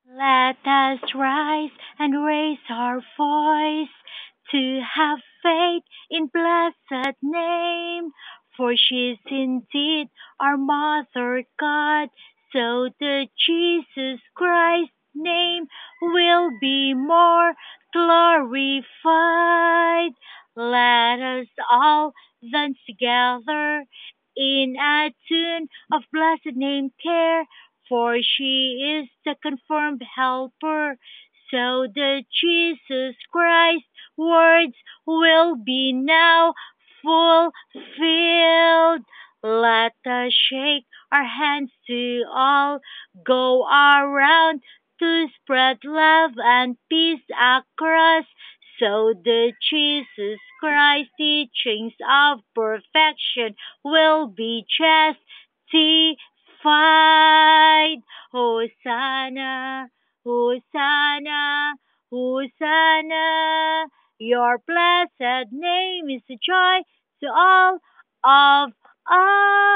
Let us rise and raise our voice to have faith in blessed name. For she is indeed our Mother God, so the Jesus Christ name will be more glorified. Let us all dance together in a tune of blessed name care, for she is the confirmed helper. So the Jesus Christ words will be now fulfilled. Let us shake our hands to all, go around to spread love and peace across. So the Jesus Christ teachings of perfection will be justified. Hosanna, Hosanna, Hosanna. Your blessed name is a joy to all of us.